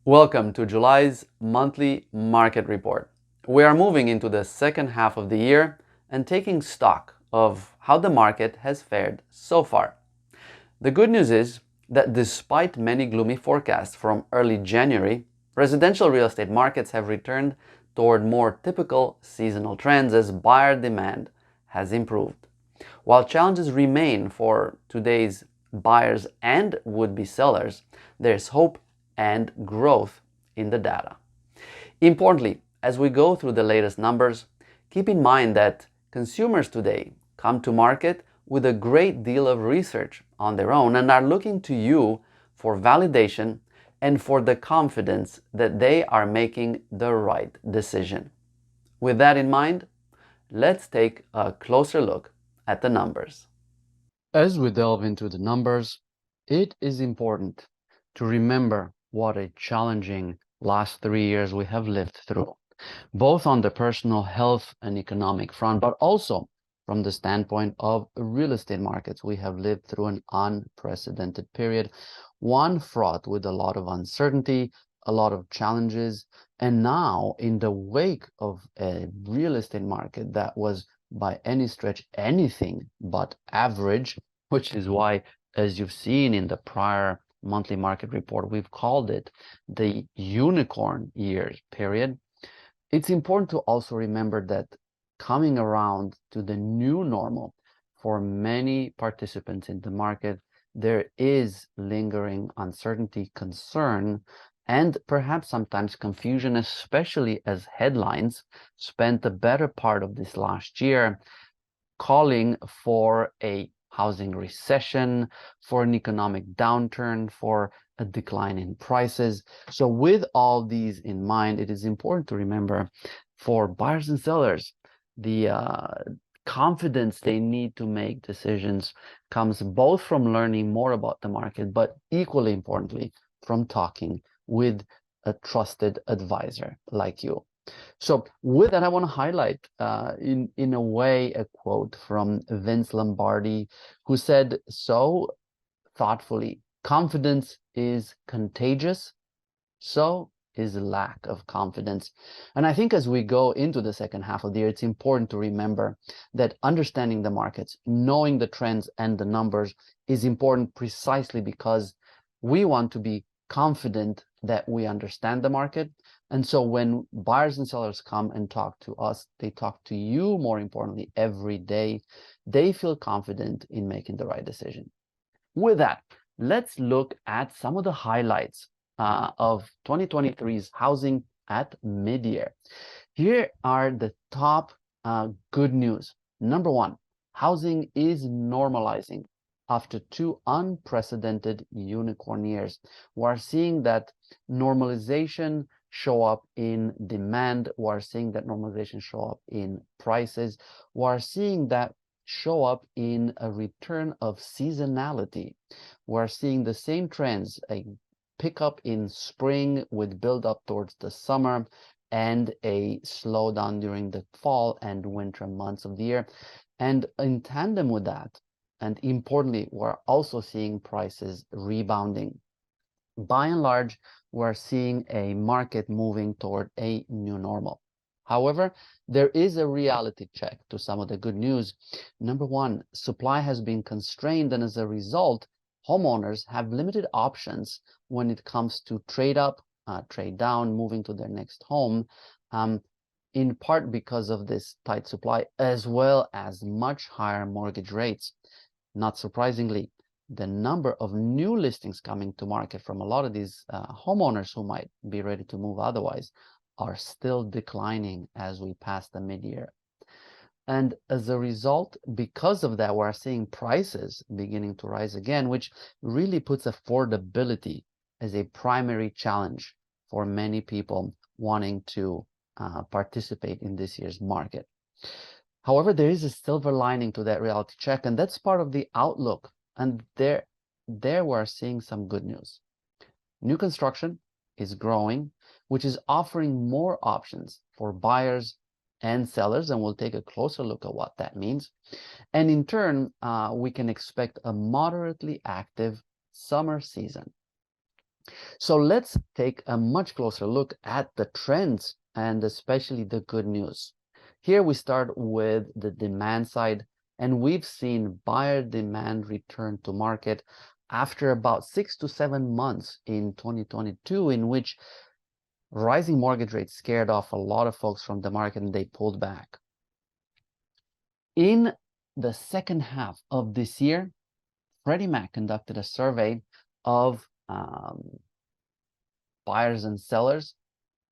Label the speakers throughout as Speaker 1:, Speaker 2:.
Speaker 1: Welcome to July's monthly market report. We are moving into the second half of the year and taking stock of how the market has fared so far. The good news is that despite many gloomy forecasts from early January, residential real estate markets have returned toward more typical seasonal trends as buyer demand has improved. While challenges remain for today's buyers and would-be sellers, there's hope and growth in the data. Importantly, as we go through the latest numbers, keep in mind that consumers today come to market with a great deal of research on their own and are looking to you for validation and for the confidence that they are making the right decision. With that in mind, let's take a closer look at the numbers. As we delve into the numbers, it is important to remember what a challenging last 3 years we have lived through, both on the personal health and economic front, but also from the standpoint of real estate markets. We have lived through an unprecedented period, one fraught with a lot of uncertainty, a lot of challenges, and now in the wake of a real estate market that was by any stretch anything but average, which is why, as you've seen in the prior monthly market report, we've called it the unicorn years period. It's important to also remember that coming around to the new normal for many participants in the market, there is lingering uncertainty, concern, and perhaps sometimes confusion, especially as headlines spent the better part of this last year calling for a housing recession, for an economic downturn, for a decline in prices. So with all these in mind, it is important to remember for buyers and sellers, the confidence they need to make decisions comes both from learning more about the market, but equally importantly, from talking with a trusted advisor like you. So with that, I want to highlight in a way a quote from Vince Lombardi, who said so thoughtfully, confidence is contagious, so is lack of confidence. And I think as we go into the second half of the year, it's important to remember that understanding the markets, knowing the trends and the numbers is important precisely because we want to be confident that we understand the market. And so when buyers and sellers come and talk to us, they talk to you, more importantly, every day. They feel confident in making the right decision. With that, let's look at some of the highlights of 2023's housing at mid-year. Here are the top good news. Number one, housing is normalizing. After two unprecedented unicorn years, we're seeing that normalization show up in demand. We're seeing that normalization show up in prices. We're seeing that show up in a return of seasonality. We're seeing the same trends, a pickup in spring with build up towards the summer and a slowdown during the fall and winter months of the year. And in tandem with that, and importantly, we're also seeing prices rebounding. By and large, we're seeing a market moving toward a new normal. However, there is a reality check to some of the good news. Number one, supply has been constrained, and as a result, homeowners have limited options when it comes to trade up, trade down, moving to their next home, in part because of this tight supply, as well as much higher mortgage rates. Not surprisingly, the number of new listings coming to market from a lot of these homeowners who might be ready to move otherwise are still declining as we pass the mid-year. And as a result, because of that, we're seeing prices beginning to rise again, which really puts affordability as a primary challenge for many people wanting to participate in this year's market. However, there is a silver lining to that reality check, and that's part of the outlook. And there we're seeing some good news. New construction is growing, which is offering more options for buyers and sellers, and we'll take a closer look at what that means. And in turn, we can expect a moderately active summer season. So let's take a much closer look at the trends and especially the good news. Here we start with the demand side, and we've seen buyer demand return to market after about 6 to 7 months in 2022, in which rising mortgage rates scared off a lot of folks from the market and they pulled back. In the second half of this year, Freddie Mac conducted a survey of buyers and sellers,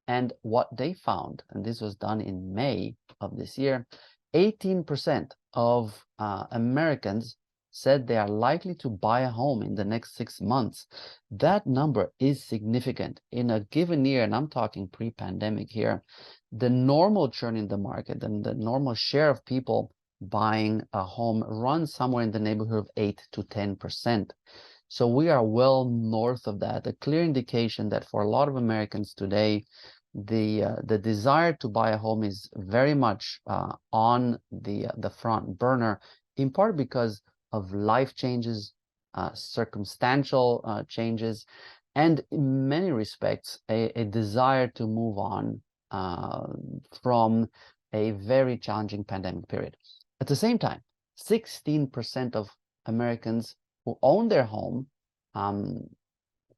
Speaker 1: and what they found, and this was done in May of this year, 18% of Americans said they are likely to buy a home in the next 6 months. That number is significant. In a given year, and I'm talking pre-pandemic here, the normal churn in the market and the normal share of people buying a home runs somewhere in the neighborhood of 8 to 10%. So we are well north of that, a clear indication that for a lot of Americans today, the desire to buy a home is very much on the front burner, in part because of life changes, circumstantial changes, and in many respects, a desire to move on from a very challenging pandemic period. At the same time, 16% of Americans who own their home, who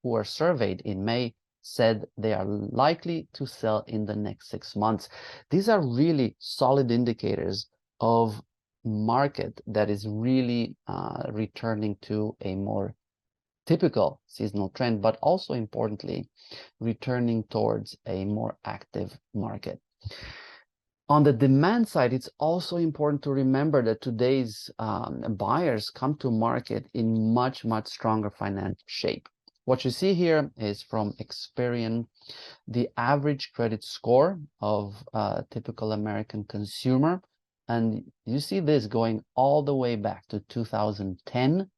Speaker 1: were surveyed in May, said they are likely to sell in the next 6 months. These are really solid indicators of market that is really returning to a more typical seasonal trend, but also importantly, returning towards a more active market. On the demand side, it's also important to remember that today's buyers come to market in much, much stronger financial shape. What you see here is from Experian, the average credit score of a typical American consumer. And you see this going all the way back to 2010.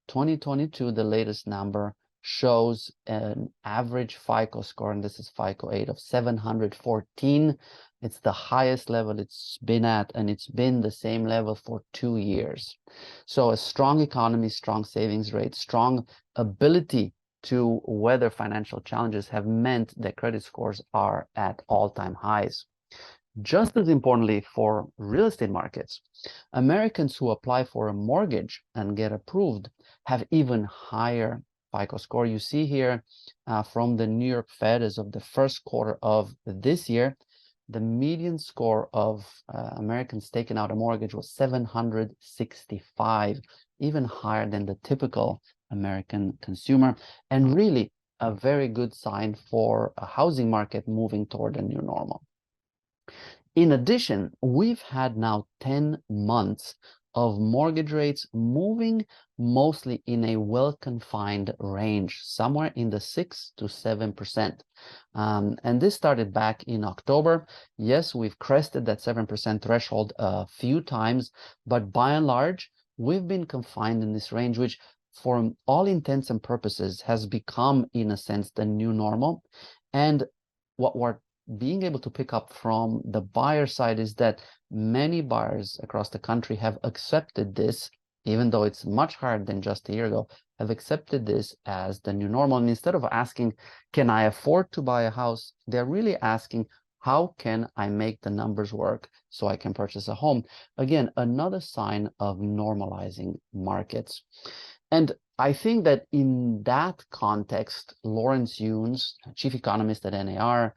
Speaker 1: 2022, the latest number, shows an average FICO score, and this is FICO 8, of 714. It's the highest level it's been at, and it's been the same level for 2 years. So a strong economy, strong savings rate, strong ability to weather financial challenges have meant that credit scores are at all-time highs. Just as importantly for real estate markets, Americans who apply for a mortgage and get approved have even higher FICO score. You see here from the New York Fed as of the first quarter of this year, the median score of Americans taking out a mortgage was 765, even higher than the typical American consumer, and really a very good sign for a housing market moving toward a new normal. In addition, we've had now 10 months of mortgage rates moving mostly in a well-confined range, somewhere in the 6 to 7%. And this started back in October. Yes, we've crested that 7% threshold a few times, but by and large, we've been confined in this range, which for all intents and purposes has become, in a sense, the new normal. And what we're being able to pick up from the buyer side is that many buyers across the country have accepted this, even though it's much higher than just a year ago, have accepted this as the new normal. And instead of asking, can I afford to buy a house? They're really asking, how can I make the numbers work so I can purchase a home? Again, another sign of normalizing markets. And I think that in that context, Lawrence Yunes, chief economist at NAR,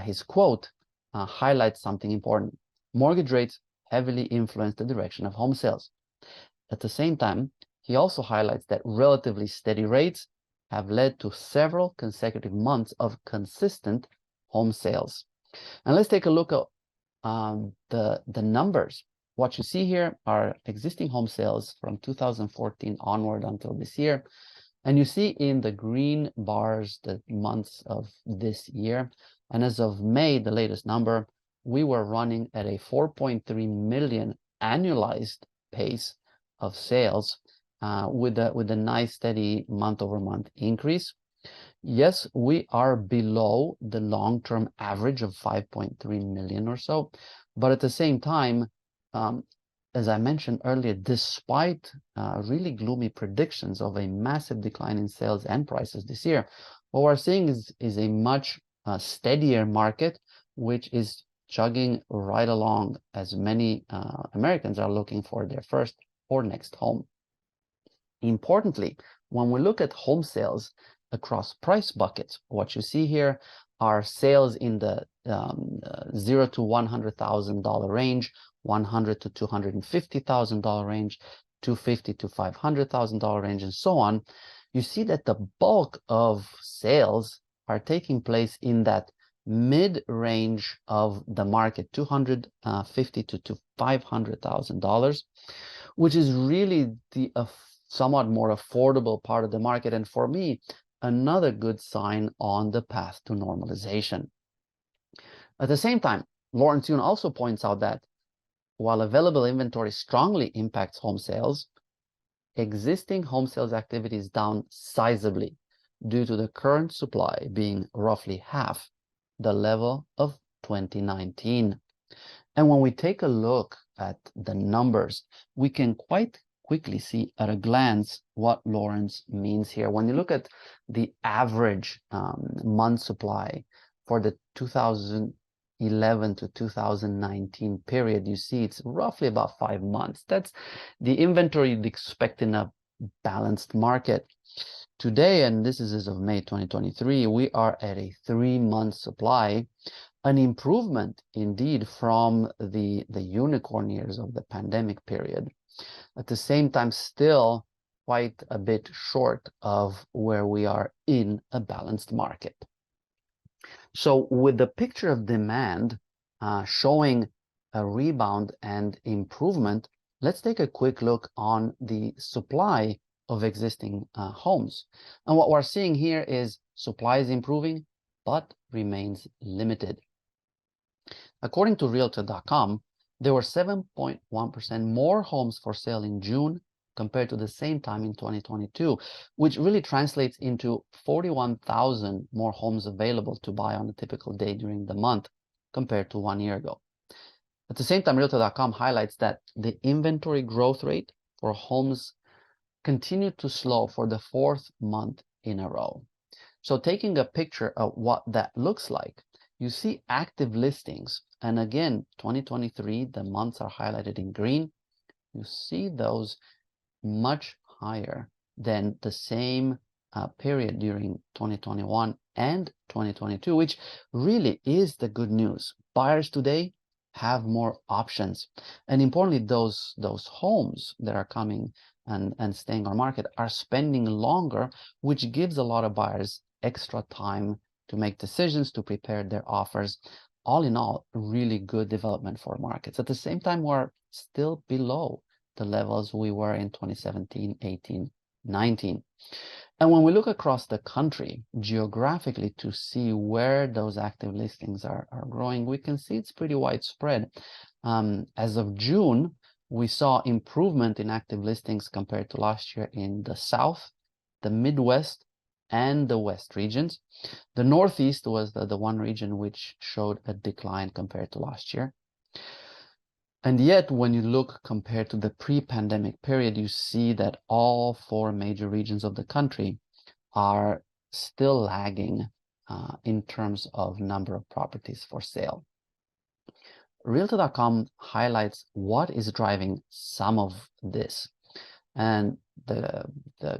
Speaker 1: his quote highlights something important. Mortgage rates heavily influence the direction of home sales. At the same time, he also highlights that relatively steady rates have led to several consecutive months of consistent home sales. And let's take a look at the numbers. What you see here are existing home sales from 2014 onward until this year. And you see in the green bars the months of this year. And as of May, the latest number, we were running at a 4.3 million annualized pace of sales with a nice steady month-over-month increase. Yes, we are below the long-term average of 5.3 million or so, but at the same time, as I mentioned earlier, despite really gloomy predictions of a massive decline in sales and prices this year, What we're seeing is a much steadier market, which is chugging right along as many Americans are looking for their first or next home. Importantly, when we look at home sales across price buckets, what you see here are sales in the $0 to $100,000 range, $100 to $250,000 range, $250 to $500,000 range, and so on. You see that the bulk of sales are taking place in that mid-range of the market, $250 to $500,000, which is really the somewhat more affordable part of the market, and for me, another good sign on the path to normalization. At the same time, Lawrence Yun also points out that while available inventory strongly impacts home sales, existing home sales activity is down sizably due to the current supply being roughly half the level of 2019. And when we take a look at the numbers, we can quite quickly see at a glance what Lawrence means here. When you look at the average month supply for the 2011 to 2019 period, you see it's roughly about 5 months. That's the inventory you'd expect in a balanced market. Today, and this is as of May 2023, we are at a 3-month supply, an improvement indeed from the unicorn years of the pandemic period. At the same time, still quite a bit short of where we are in a balanced market. So with the picture of demand showing a rebound and improvement, let's take a quick look on the supply of existing homes. And what we're seeing here is supply is improving, but remains limited. According to Realtor.com, there were 7.1% more homes for sale in June compared to the same time in 2022, which really translates into 41,000 more homes available to buy on a typical day during the month compared to 1 year ago. At the same time, Realtor.com highlights that the inventory growth rate for homes continued to slow for the 4th month in a row. So taking a picture of what that looks like, you see active listings. And again, 2023, the months are highlighted in green. You see those much higher than the same period during 2021 and 2022, which really is the good news. Buyers today have more options. And importantly, those homes that are coming and staying on market are spending longer, which gives a lot of buyers extra time to make decisions, to prepare their offers. All in all, really good development for markets. At the same time, we're still below the levels we were in 2017, 18, 19. And when we look across the country geographically to see where those active listings are growing, we can see it's pretty widespread. As of June, we saw improvement in active listings compared to last year in the South, the Midwest, and the West regions. The Northeast was the one region which showed a decline compared to last year. And yet, when you look compared to the pre-pandemic period, you see that all 4 major regions of the country are still lagging in terms of number of properties for sale. Realtor.com highlights what is driving some of this. And the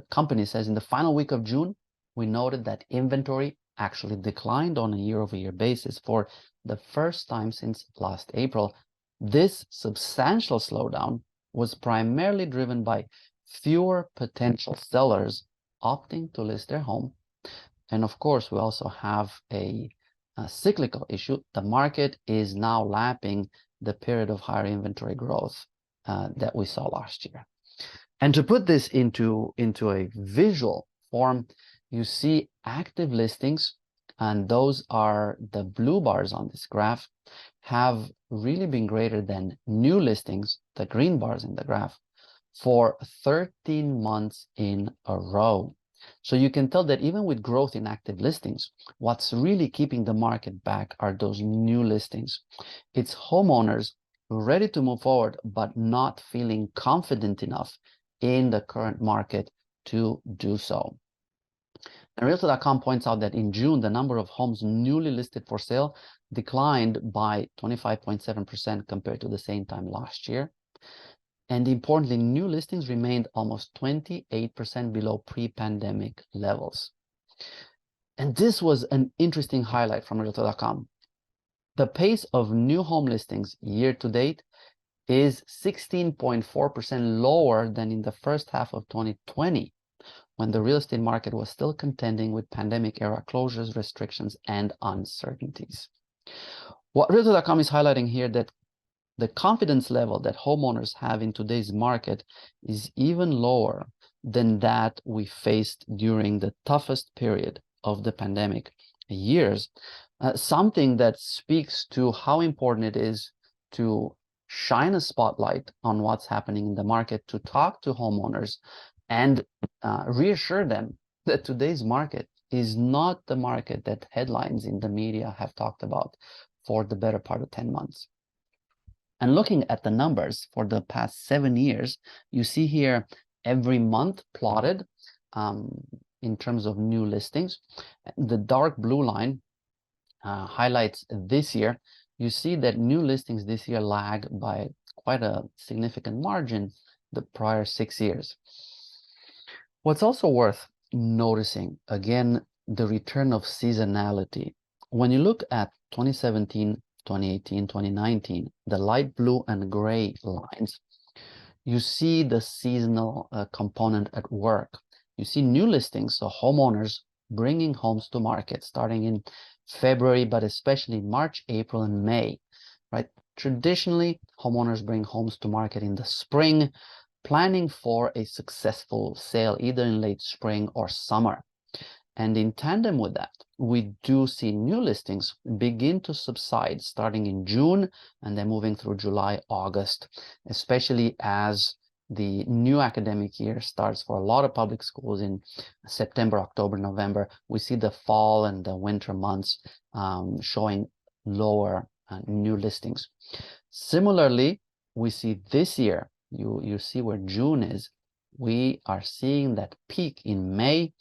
Speaker 1: company says in the final week of June, we noted that inventory actually declined on a year-over-year basis for the first time since last April. This substantial slowdown was primarily driven by fewer potential sellers opting to list their home. And of course, we also have a cyclical issue. The market is now lapping the period of higher inventory growth that we saw last year. And to put this into a visual form, you see active listings, and those are the blue bars on this graph, have really been greater than new listings, the green bars in the graph, for 13 months in a row. So you can tell that even with growth in active listings, what's really keeping the market back are those new listings. It's homeowners ready to move forward, but not feeling confident enough in the current market to do so. And Realtor.com points out that in June, the number of homes newly listed for sale declined by 25.7% compared to the same time last year. And importantly, new listings remained almost 28% below pre-pandemic levels. And this was an interesting highlight from Realtor.com. The pace of new home listings year to date is 16.4% lower than in the first half of 2020, when the real estate market was still contending with pandemic-era closures, restrictions, and uncertainties. What Realtor.com is highlighting here that the confidence level that homeowners have in today's market is even lower than that we faced during the toughest period of the pandemic years, something that speaks to how important it is to shine a spotlight on what's happening in the market, to talk to homeowners and reassure them that today's market is not the market that headlines in the media have talked about for the better part of 10 months. And looking at the numbers for the past 7 years, you see here every month plotted in terms of new listings. The dark blue line highlights this year. You see that new listings this year lag by quite a significant margin the prior 6 years. What's also worth noticing, again, the return of seasonality. When you look at 2017, 2018, 2019, the light blue and gray lines, you see the seasonal component at work. You see new listings, so homeowners bringing homes to market starting in February, but especially March, April, and May, right? Traditionally, homeowners bring homes to market in the spring, planning for a successful sale either in late spring or summer. And in tandem with that, we do see new listings begin to subside starting in June and then moving through July, August, especially as the new academic year starts for a lot of public schools in September, October, November. We see the fall and the winter months showing lower new listings. Similarly, we see this year, you see where June is, we are seeing that peak in May,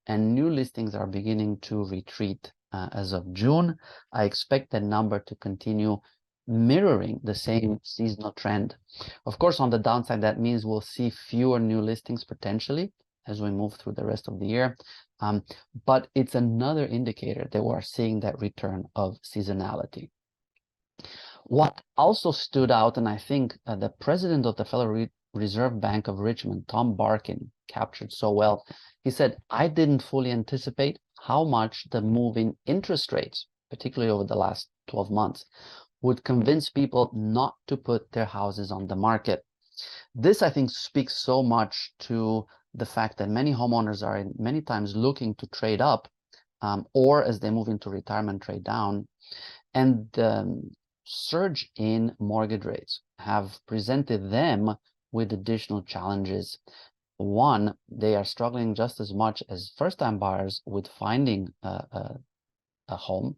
Speaker 1: and new listings are beginning to retreat as of June. I expect that number to continue mirroring the same seasonal trend. Of course, on the downside, that means we'll see fewer new listings potentially as we move through the rest of the year. But it's another indicator that we're seeing that return of seasonality. What also stood out, and I think the president of the Federal Reserve Bank of Richmond, Tom Barkin, captured so well. He said, I didn't fully anticipate how much the move in interest rates, particularly over the last 12 months, would convince people not to put their houses on the market. This, I think, speaks so much to the fact that many homeowners are many times looking to trade up or as they move into retirement, trade down. And the surge in mortgage rates have presented them with additional challenges. One, they are struggling just as much as first-time buyers with finding a home.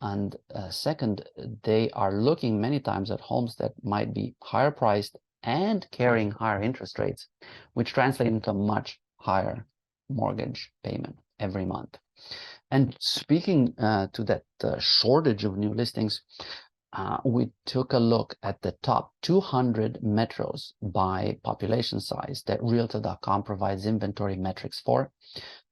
Speaker 1: And second, they are looking many times at homes that might be higher priced and carrying higher interest rates, which translate into a much higher mortgage payment every month. And speaking to that shortage of new listings, we took a look at the top 200 metros by population size that Realtor.com provides inventory metrics for.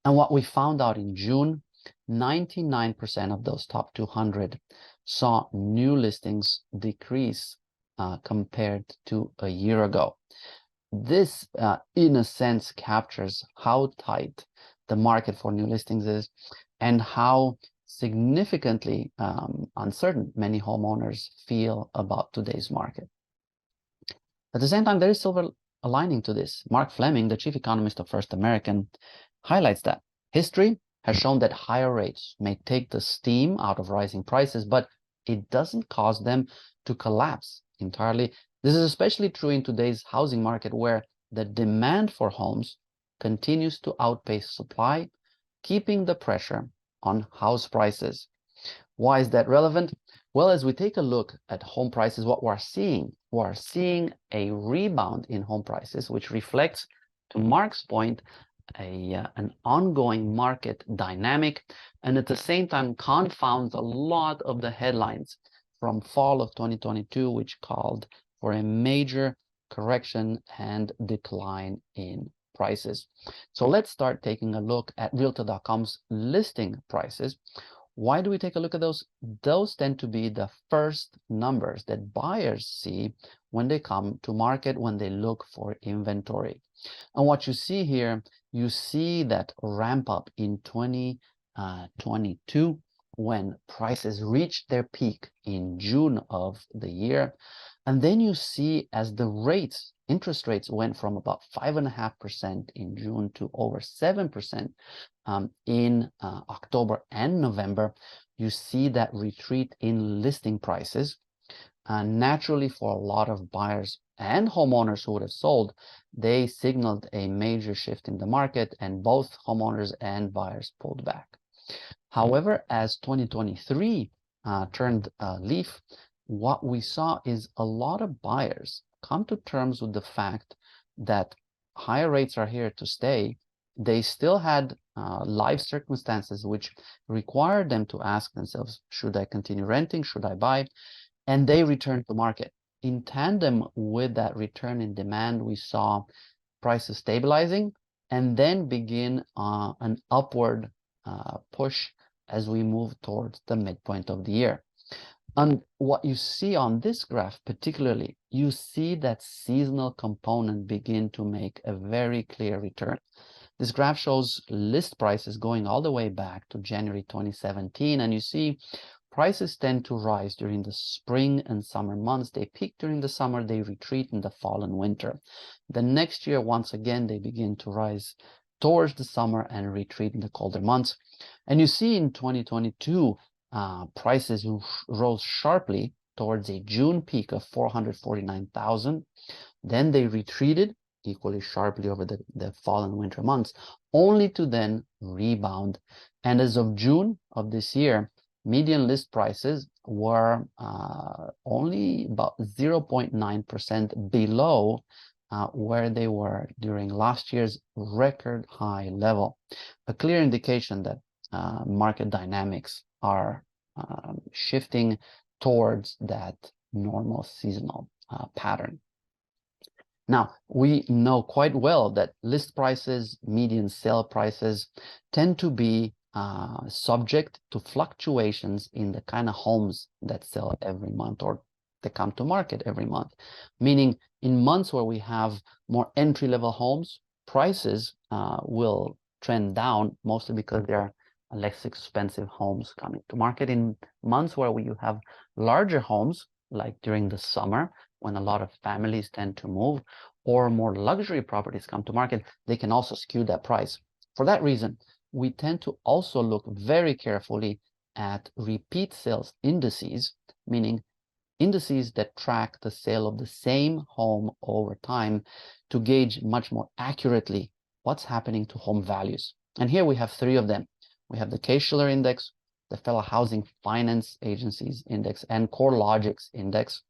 Speaker 1: And what we found out in June, 99% of those top 200 saw new listings decrease compared to a year ago. This, in a sense, captures how tight the market for new listings is and how significantly uncertain many homeowners feel about today's market. At the same time, there is silver lining to this. Mark Fleming, the chief economist of First American, highlights that history has shown that higher rates may take the steam out of rising prices, but it doesn't cause them to collapse entirely. This is especially true in today's housing market, where the demand for homes continues to outpace supply, keeping the pressure on house prices. Why is that relevant? Well, as we take a look at home prices, what we're seeing a rebound in home prices, which reflects, to Mark's point, an ongoing market dynamic, and at the same time confounds a lot of the headlines from fall of 2022, which called for a major correction and decline in prices. So let's start taking a look at Realtor.com's listing prices. Why do we take a look at those? Those tend to be the first numbers that buyers see when they come to market, when they look for inventory. And what you see here, you see that ramp up in 2022 when prices reached their peak in June of the year. And then you see as the rates, interest rates went from about 5.5% in June to over 7% in October and November, you see that retreat in listing prices. Naturally, for a lot of buyers and homeowners who would have sold, they signaled a major shift in the market, and both homeowners and buyers pulled back. However, as 2023 turned a leaf, what we saw is a lot of buyers come to terms with the fact that higher rates are here to stay. They still had life circumstances which required them to ask themselves, should I continue renting? Should I buy? And they returned to market. In tandem with that return in demand, we saw prices stabilizing and then begin an upward push as we move towards the midpoint of the year. And what you see on this graph particularly, you see that seasonal component begin to make a very clear return. This graph shows list prices going all the way back to January 2017, and you see prices tend to rise during the spring and summer months. They peak during the summer, they retreat in the fall and winter. The next year, once again, they begin to rise towards the summer and retreat in the colder months. And you see in 2022, prices rose sharply towards a June peak of 449,000. Then they retreated equally sharply over the fall and winter months, only to then rebound. And as of June of this year, median list prices were only about 0.9% below where they were during last year's record high level. A clear indication that market dynamics are shifting towards that normal seasonal pattern. Now, we know quite well that list prices, median sale prices tend to be subject to fluctuations in the kind of homes that sell every month or that come to market every month. Meaning in months where we have more entry-level homes, prices will trend down, mostly because there are less expensive homes coming to market. In months where you have larger homes, like during the summer, when a lot of families tend to move, or more luxury properties come to market, they can also skew that price. For that reason, we tend to also look very carefully at repeat sales indices, meaning indices that track the sale of the same home over time to gauge much more accurately what's happening to home values. And here we have three of them. We have the Case-Shiller Index, the Fellow Housing Finance Agencies Index, and CoreLogic's Index.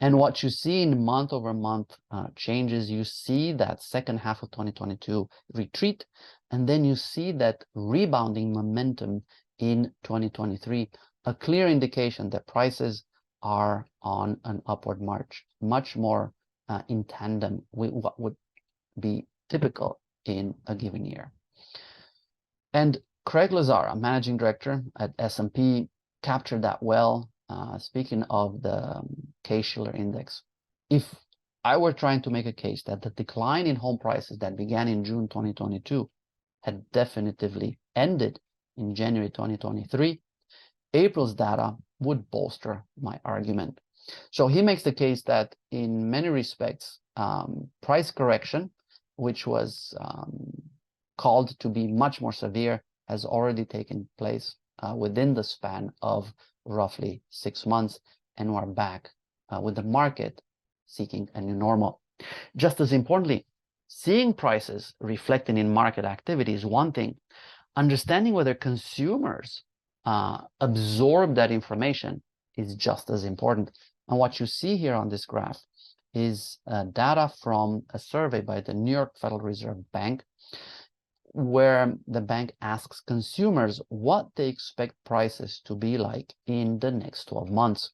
Speaker 1: And what you see in month-over-month changes, you see that second half of 2022 retreat, and then you see that rebounding momentum in 2023, a clear indication that prices are on an upward march, much more in tandem with what would be typical in a given year. And Craig Lazara, managing director at S&P, captured that well. Speaking of the Case-Shiller Index, if I were trying to make a case that the decline in home prices that began in June 2022 had definitively ended in January 2023, April's data would bolster my argument. So he makes the case that in many respects, price correction, which was called to be much more severe, has already taken place within the span of roughly 6 months, and we're back with the market seeking a new normal. Just as importantly, seeing prices reflected in market activity is one thing. Understanding whether consumers absorb that information is just as important. And what you see here on this graph is data from a survey by the New York Federal Reserve Bank. where the bank asks consumers what they expect prices to be like in the next 12 months.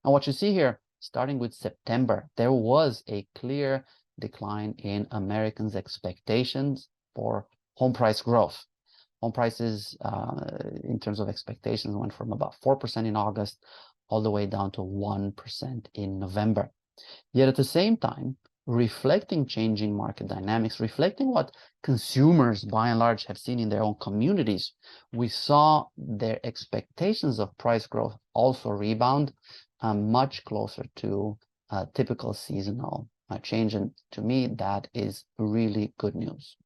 Speaker 1: And what you see here, starting with September, there was a clear decline in Americans' expectations for home price growth. Home prices, in terms of expectations, went from about 4% in August all the way down to 1% in November. Yet at the same time, reflecting changing market dynamics, reflecting what consumers by and large have seen in their own communities, we saw their expectations of price growth also rebound much closer to typical seasonal change. And to me, that is really good news.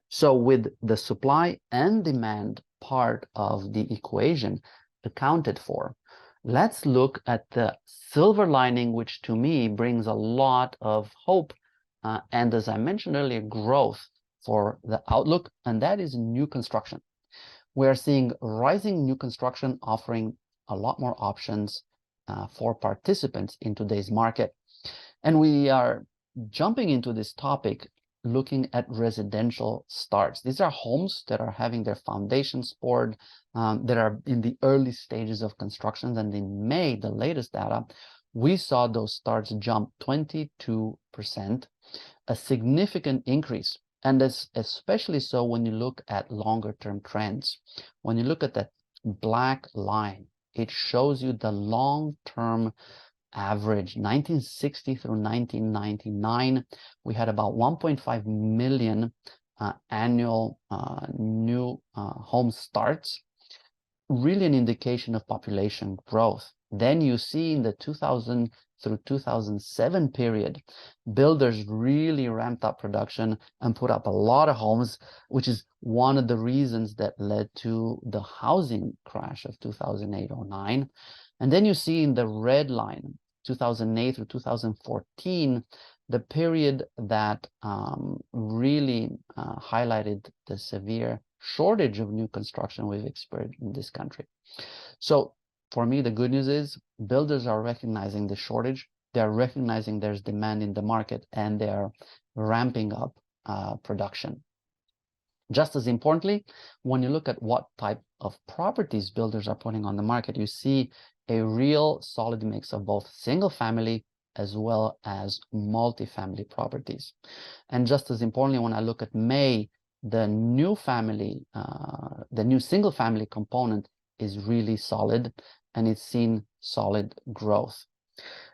Speaker 1: So with the supply and demand part of the equation accounted for, let's look at the silver lining, which to me brings a lot of hope and, as I mentioned earlier, growth for the outlook, and that is new construction. We are seeing rising new construction offering a lot more options for participants in today's market. And we are jumping into this topic looking at residential starts. These are homes that are having their foundations poured, that are in the early stages of construction. And in May, the latest data, we saw those starts jump 22%, a significant increase. And that's especially so when you look at longer term trends. When you look at that black line, it shows you the long-term average. 1960 through 1999, we had about 1.5 million annual new home starts, really an indication of population growth. Then you see in the 2000 through 2007 period, builders really ramped up production and put up a lot of homes, which is one of the reasons that led to the housing crash of 2008-09. And then you see in the red line, 2008 through 2014, the period that really highlighted the severe shortage of new construction we've experienced in this country. So for me, the good news is builders are recognizing the shortage. They're recognizing there's demand in the market, and they're ramping up production. Just as importantly, when you look at what type of properties builders are putting on the market, you see a real solid mix of both single family as well as multifamily properties. And just as importantly, when I look at May, the new single family component is really solid, and it's seen solid growth.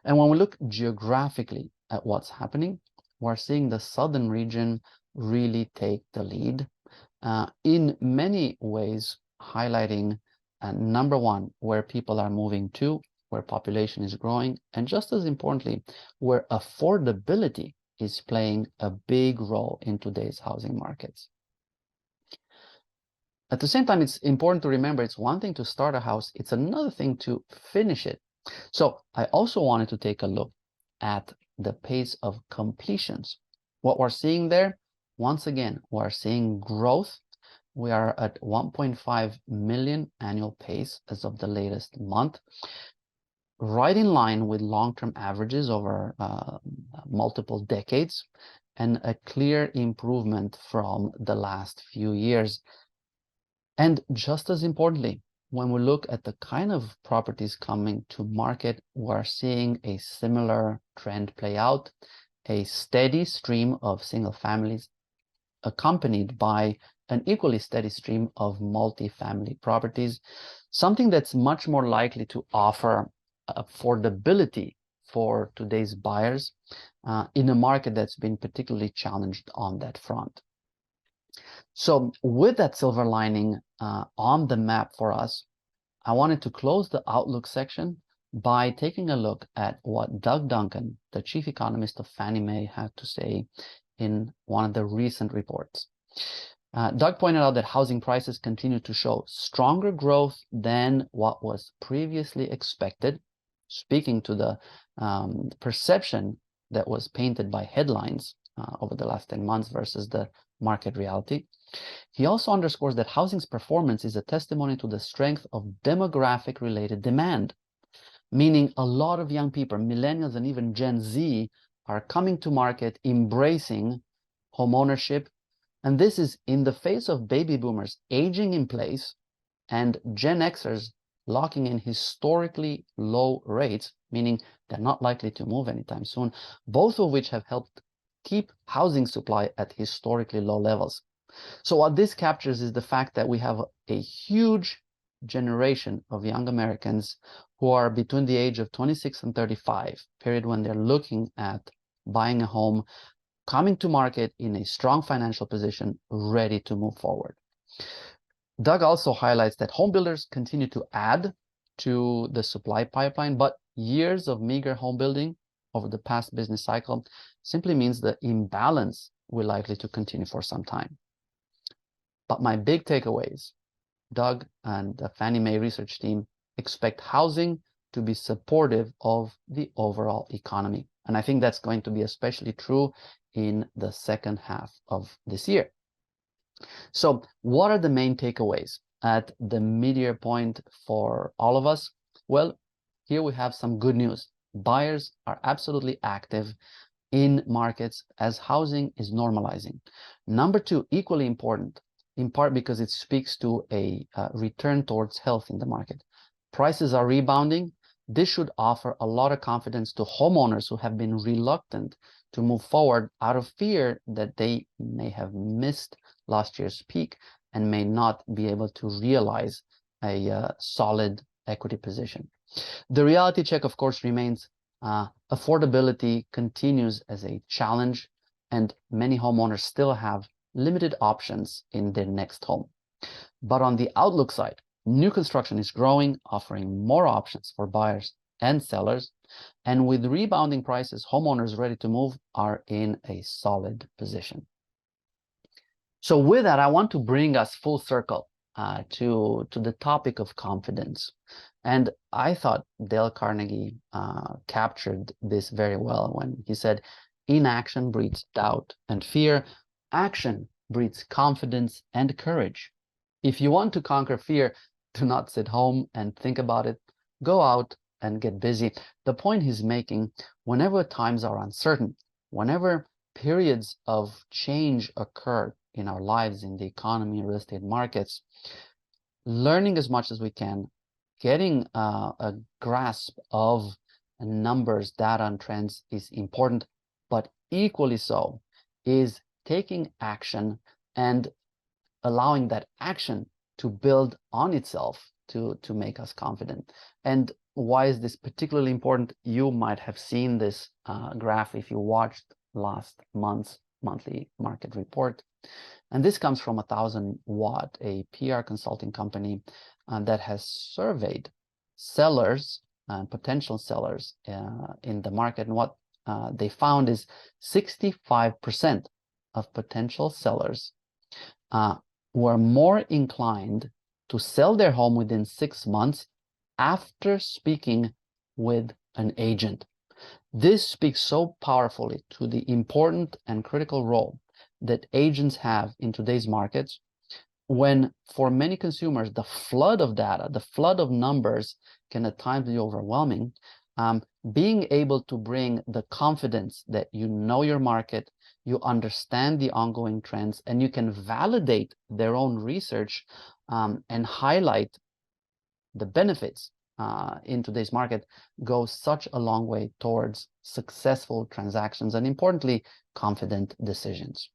Speaker 1: And when we look geographically at what's happening, we're seeing the southern region really take the lead in many ways, highlighting number one, where people are moving to, where population is growing, and just as importantly, where affordability is playing a big role in today's housing markets. At the same time, it's important to remember it's one thing to start a house, it's another thing to finish it. So I also wanted to take a look at the pace of completions. What we're seeing there, once again, we're seeing growth. We are at 1.5 million annual pace as of the latest month, right in line with long-term averages over multiple decades, and a clear improvement from the last few years. And just as importantly, when we look at the kind of properties coming to market, we're seeing a similar trend play out, a steady stream of single families accompanied by an equally steady stream of multifamily properties, something that's much more likely to offer affordability for today's buyers in a market that's been particularly challenged on that front. So with that silver lining on the map for us, I wanted to close the Outlook section by taking a look at what Doug Duncan, the chief economist of Fannie Mae, had to say in one of the recent reports. Doug pointed out that housing prices continue to show stronger growth than what was previously expected, speaking to the perception that was painted by headlines over the last 10 months versus the market reality. He also underscores that housing's performance is a testimony to the strength of demographic-related demand, meaning a lot of young people, millennials and even Gen Z, are coming to market, embracing home ownership, And this is in the face of baby boomers aging in place and Gen Xers locking in historically low rates, meaning they're not likely to move anytime soon, both of which have helped keep housing supply at historically low levels. So what this captures is the fact that we have a huge generation of young Americans who are between the age of 26 and 35, period when they're looking at buying a home, coming to market in a strong financial position, ready to move forward. Doug also highlights that home builders continue to add to the supply pipeline, but years of meager home building over the past business cycle simply means the imbalance will likely to continue for some time. But my big takeaways, Doug and the Fannie Mae research team expect housing to be supportive of the overall economy. And I think that's going to be especially true in the second half of this year. So what are the main takeaways at the mid-year point for all of us? Well, here we have some good news. Buyers are absolutely active in markets as housing is normalizing. Number two, equally important, in part because it speaks to a return towards health in the market. Prices are rebounding. This should offer a lot of confidence to homeowners who have been reluctant to move forward out of fear that they may have missed last year's peak and may not be able to realize a solid equity position. The reality check, of course, remains affordability continues as a challenge, and many homeowners still have limited options in their next home. But on the outlook side, new construction is growing, offering more options for buyers and sellers. And with rebounding prices, homeowners ready to move are in a solid position. So with that, I want to bring us full circle to the topic of confidence. And I thought Dale Carnegie captured this very well when he said, inaction breeds doubt and fear. Action breeds confidence and courage. If you want to conquer fear, do not sit home and think about it. Go out and get busy. The point he's making, whenever times are uncertain, whenever periods of change occur in our lives, in the economy, real estate markets, learning as much as we can, getting a grasp of numbers, data, and trends is important, but equally so is taking action and allowing that action to build on itself to make us confident. And why is this particularly important? You might have seen this graph if you watched last month's monthly market report. And this comes from 1000 Watt, a PR consulting company that has surveyed sellers and potential sellers in the market. And what they found is 65% of potential sellers were more inclined to sell their home within 6 months after speaking with an agent. This speaks so powerfully to the important and critical role that agents have in today's markets, when for many consumers, the flood of data, the flood of numbers can at times be overwhelming. Being able to bring the confidence that you know your market, you understand the ongoing trends, and you can validate their own research and highlight the benefits in today's market goes such a long way towards successful transactions and, importantly, confident decisions.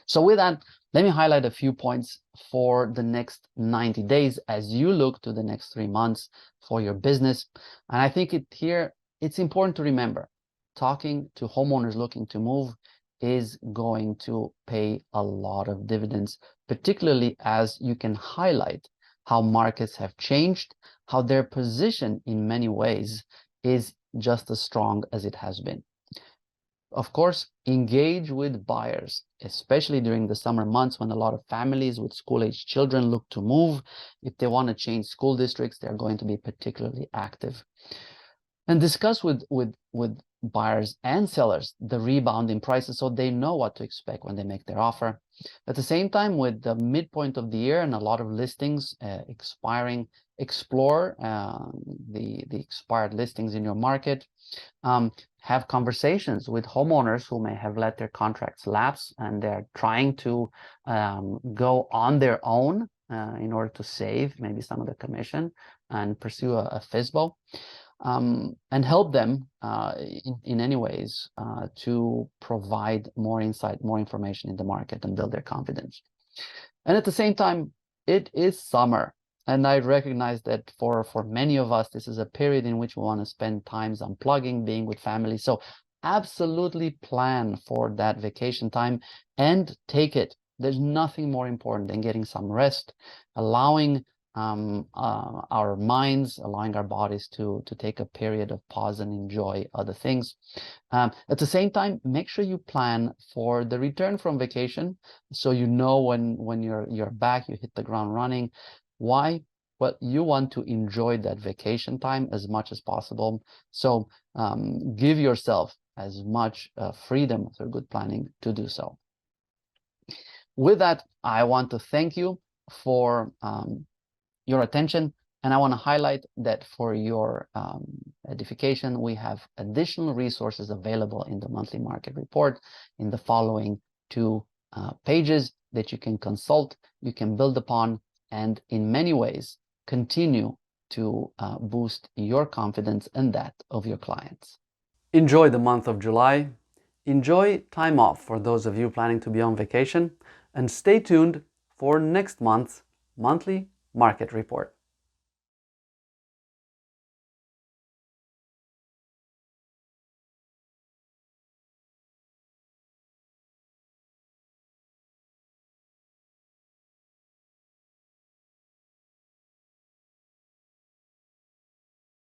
Speaker 1: So with that, let me highlight a few points for the next 90 days as you look to the next 3 months for your business. And I think it's important to remember, talking to homeowners looking to move is going to pay a lot of dividends, particularly as you can highlight how markets have changed, how their position in many ways is just as strong as it has been. Of course, engage with buyers, especially during the summer months when a lot of families with school-age children look to move. If they want to change school districts, they're going to be particularly active. And discuss with buyers and sellers the rebound in prices so they know what to expect when they make their offer. At the same time, with the midpoint of the year and a lot of listings expiring, explore the expired listings in your market. have conversations with homeowners who may have let their contracts lapse and they're trying to go on their own in order to save maybe some of the commission and pursue a FISBO, and help them in any ways to provide more insight, more information in the market and build their confidence. And at the same time, it is summer. And I recognize that for many of us, this is a period in which we want to spend times unplugging, being with family. So absolutely plan for that vacation time and take it. There's nothing more important than getting some rest, allowing our minds, allowing our bodies to take a period of pause and enjoy other things. At the same time, make sure you plan for the return from vacation, so you know when you're back, you hit the ground running. Why? Well, you want to enjoy that vacation time as much as possible. So give yourself as much freedom through good planning to do so. With that, I want to thank you for your attention, and I want to highlight that for your edification, we have additional resources available in the monthly market report in the following 2 pages that you can consult, you can build upon, and in many ways continue to boost your confidence and that of your clients. Enjoy the month of July. Enjoy time off for those of you planning to be on vacation, and stay tuned for next month's monthly market report.